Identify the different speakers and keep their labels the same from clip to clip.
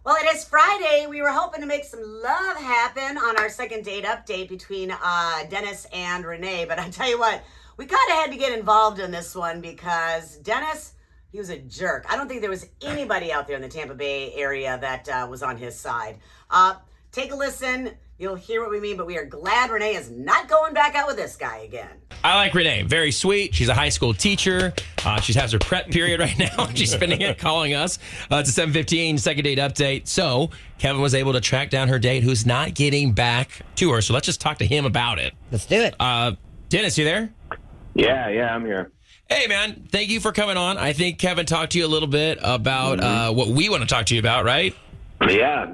Speaker 1: Well, it is Friday. We were hoping to make some love happen on our second date update between Dennis and Renee. But I tell you what, we kind of had to get involved in this one because Dennis, he was a jerk. I don't think there was anybody out there in the Tampa Bay area that was on his side. Take a listen. You'll hear what we mean, but we are glad Renee is not going back out with this guy again.
Speaker 2: I like Renee. Very sweet. She's a high school teacher. She has her prep period right now. She's spending it calling us. It's a 7:15 second date update. So Kevin was able to track down her date who's not getting back to her. So let's just talk to him about it.
Speaker 3: Let's do it.
Speaker 2: Dennis, you there?
Speaker 4: Yeah, I'm here.
Speaker 2: Hey, man. Thank you for coming on. I think Kevin talked to you a little bit about what we want to talk to you about, right?
Speaker 4: Yeah,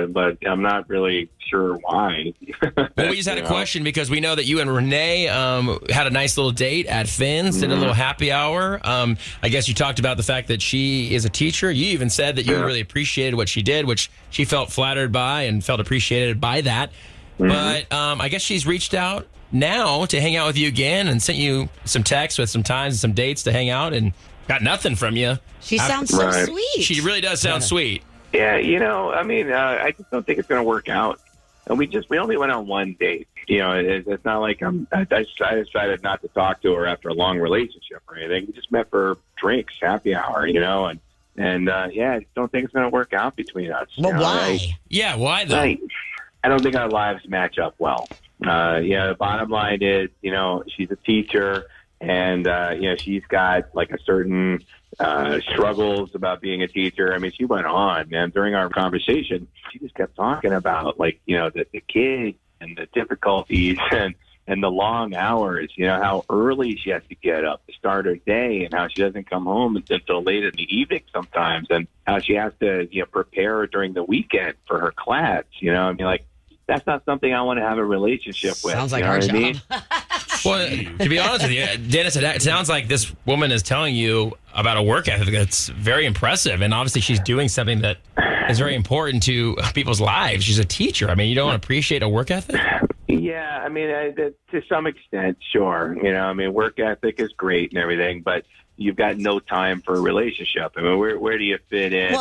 Speaker 4: but I'm not really sure why.
Speaker 2: Well, we just had a question because we know that you and Renee had a nice little date at Finn's, did a little happy hour. I guess you talked about the fact that she is a teacher. You even said that you really appreciated what she did, which she felt flattered by and felt appreciated by that. But I guess she's reached out now to hang out with you again and sent you some texts with some times and some dates to hang out and got nothing from you.
Speaker 3: She sounds so sweet.
Speaker 2: She really does sound sweet.
Speaker 4: Yeah, I just don't think it's going to work out. And we only went on one date. It's not like I decided not to talk to her after a long relationship or anything. We just met for drinks, happy hour, and I just don't think it's going to work out between us.
Speaker 3: Well, why?
Speaker 2: Why though?
Speaker 4: I don't think our lives match up well. The bottom line is, she's a teacher and, she's got like a certain struggles about being a teacher. I mean, she went on, man, during our conversation, she just kept talking about the kids and the difficulties and the long hours, how early she has to get up to start her day and how she doesn't come home until late in the evening sometimes and how she has to, prepare during the weekend for her class, that's not something I want to have a relationship with.
Speaker 3: Sounds like our job.
Speaker 4: I mean?
Speaker 2: Well, to be honest with you, Dennis, it sounds like this woman is telling you about a work ethic that's very impressive. And obviously she's doing something that is very important to people's lives. She's a teacher. I mean, you don't appreciate a work ethic?
Speaker 4: Yeah, I mean, to some extent, sure. Work ethic is great and everything, but you've got no time for a relationship. I mean, where do you fit in,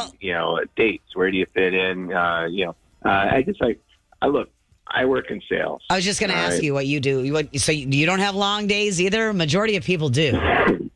Speaker 4: dates? Where do you fit in, I work in sales.
Speaker 3: I was just going to ask you what you do. So you don't have long days either? Majority of people do.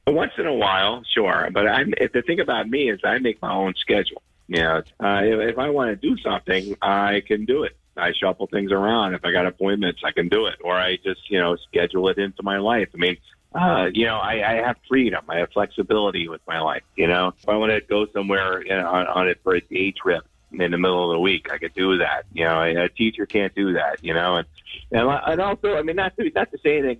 Speaker 4: Once in a while, sure. But the thing about me is I make my own schedule. If I want to do something, I can do it. I shuffle things around. If I got appointments, I can do it. Or I just, schedule it into my life. I mean, I have freedom. I have flexibility with my life. If I want to go somewhere on it for a day trip, in the middle of the week, I could do that. A teacher can't do that. And also, I mean, not to say anything,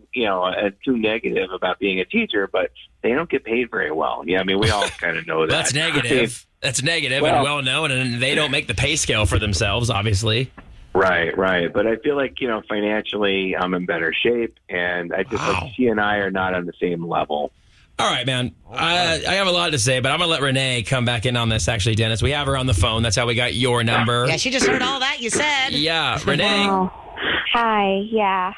Speaker 4: too negative about being a teacher, but they don't get paid very well. Yeah, I mean, we all kind of know that.
Speaker 2: That's negative. That's negative and well known, and they don't make the pay scale for themselves, obviously.
Speaker 4: Right. But I feel like financially, I'm in better shape, and I just like she and I are not on the same level.
Speaker 2: All right, man. I have a lot to say, but I'm going to let Renee come back in on this, actually, Dennis. We have her on the phone. That's how we got your number.
Speaker 3: Yeah, she just heard all that you said.
Speaker 2: Yeah, Renee.
Speaker 5: Oh. Hi, yeah.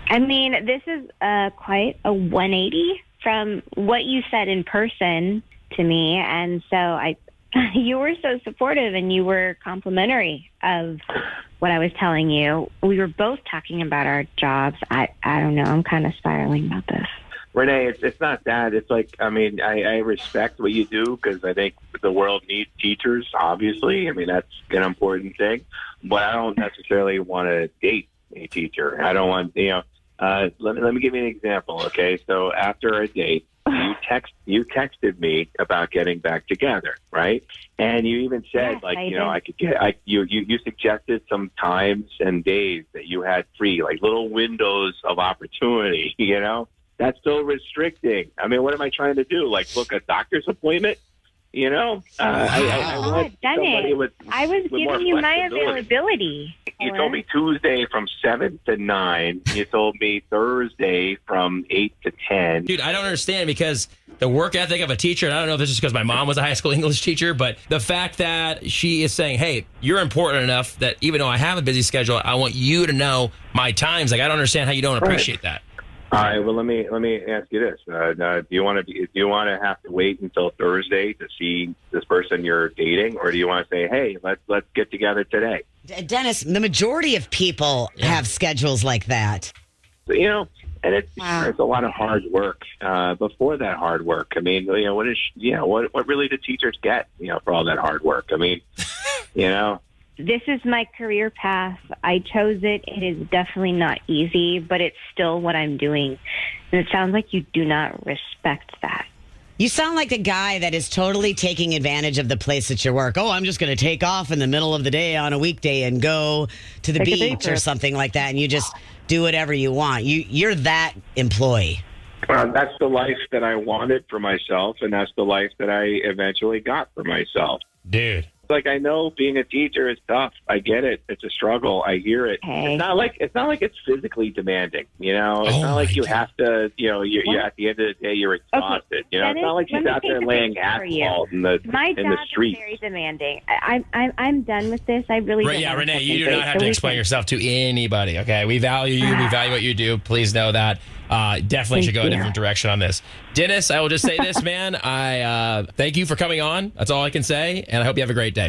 Speaker 5: I mean, this is quite a 180 from what you said in person to me. And so you were so supportive and you were complimentary of what I was telling you. We were both talking about our jobs. I don't know. I'm kind of spiraling about this.
Speaker 4: Renee, it's not that. It's like, I mean, I respect what you do because I think the world needs teachers, obviously. I mean, that's an important thing. But I don't necessarily want to date a teacher. I don't want, let me give you an example, okay? So after a date, you texted me about getting back together, right? And you even said, you suggested some times and days that you had free, like little windows of opportunity, That's so restricting. I mean, what am I trying to do? Like book a doctor's appointment?
Speaker 5: I was giving you my availability.
Speaker 4: You told me Tuesday from 7 to 9. You told me Thursday from 8 to 10.
Speaker 2: Dude, I don't understand because the work ethic of a teacher, and I don't know if this is because my mom was a high school English teacher, but the fact that she is saying, hey, you're important enough that even though I have a busy schedule, I want you to know my times. Like, I don't understand how you don't appreciate that.
Speaker 4: All right. Well, let me ask you this: do you want to have to wait until Thursday to see this person you're dating, or do you want to say, "Hey, let's get together today"?
Speaker 3: Dennis, the majority of people have schedules like that.
Speaker 4: So, and it's a lot of hard work. Before that hard work, I mean, what really do teachers get, for all that hard work? I mean,
Speaker 5: This is my career path. I chose it. It is definitely not easy, but it's still what I'm doing. And it sounds like you do not respect that.
Speaker 3: You sound like a guy that is totally taking advantage of the place that you work. Oh, I'm just going to take off in the middle of the day on a weekday and go to the
Speaker 5: Take a day
Speaker 3: beach or
Speaker 5: trip.
Speaker 3: something like that, and you just do whatever you want. You're that employee.
Speaker 4: that's the life that I wanted for myself, and that's the life that I eventually got for myself.
Speaker 2: Dude.
Speaker 4: Like, I know being a teacher is tough. I get it. It's a struggle. I hear it.
Speaker 5: Okay.
Speaker 4: It's not like it's physically demanding. It's
Speaker 2: Oh
Speaker 4: not like
Speaker 2: my
Speaker 4: you
Speaker 2: God.
Speaker 4: have to. You're at the end of the day, you're exhausted. It's
Speaker 5: Dennis,
Speaker 4: not like she's
Speaker 5: let me
Speaker 4: out there
Speaker 5: paint a
Speaker 4: laying
Speaker 5: picture for you.
Speaker 4: asphalt in
Speaker 5: My
Speaker 4: the
Speaker 5: job
Speaker 4: street.
Speaker 5: is very demanding. I'm done with this. I really
Speaker 2: Right,
Speaker 5: don't
Speaker 2: yeah,
Speaker 5: want
Speaker 2: Renee,
Speaker 5: a
Speaker 2: you do
Speaker 5: second
Speaker 2: not
Speaker 5: date,
Speaker 2: have
Speaker 5: so
Speaker 2: to
Speaker 5: we
Speaker 2: explain
Speaker 5: can-
Speaker 2: yourself to anybody, okay? We value you. We value what you do. Please know that. Definitely should go a
Speaker 5: you.
Speaker 2: different direction on this. Dennis, I will just say this, man. I thank you for coming on. That's all I can say, and I hope you have a great day.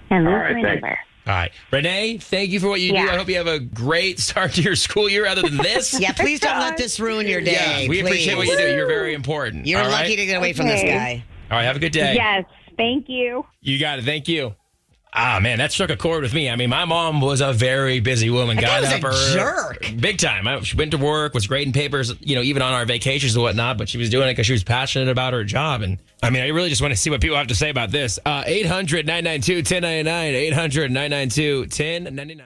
Speaker 5: And lose
Speaker 4: All right,
Speaker 5: my
Speaker 4: thanks.
Speaker 5: number.
Speaker 2: All right. Renee, thank you for what you do.
Speaker 5: Yeah.
Speaker 2: I hope you have a great start to your school year other than this.
Speaker 3: Yeah, please don't let this ruin your day.
Speaker 2: Yeah, we appreciate what
Speaker 3: please.
Speaker 2: you do. You're very important.
Speaker 3: You're
Speaker 2: all
Speaker 3: lucky
Speaker 2: right?
Speaker 3: to get away from this
Speaker 5: Okay.
Speaker 3: guy.
Speaker 2: All right, have a good day.
Speaker 5: Yes, thank you.
Speaker 2: You got it. Thank you. Ah, man, that struck a chord with me. I mean, my mom was a very busy woman.
Speaker 3: That guy
Speaker 2: Got
Speaker 3: was
Speaker 2: up
Speaker 3: a
Speaker 2: early.
Speaker 3: jerk.
Speaker 2: Big time. She went to work, was grading papers, even on our vacations and whatnot, but she was doing it because she was passionate about her job. And I mean, I really just want to see what people have to say about this. 800-992-1099, 800-992-1099.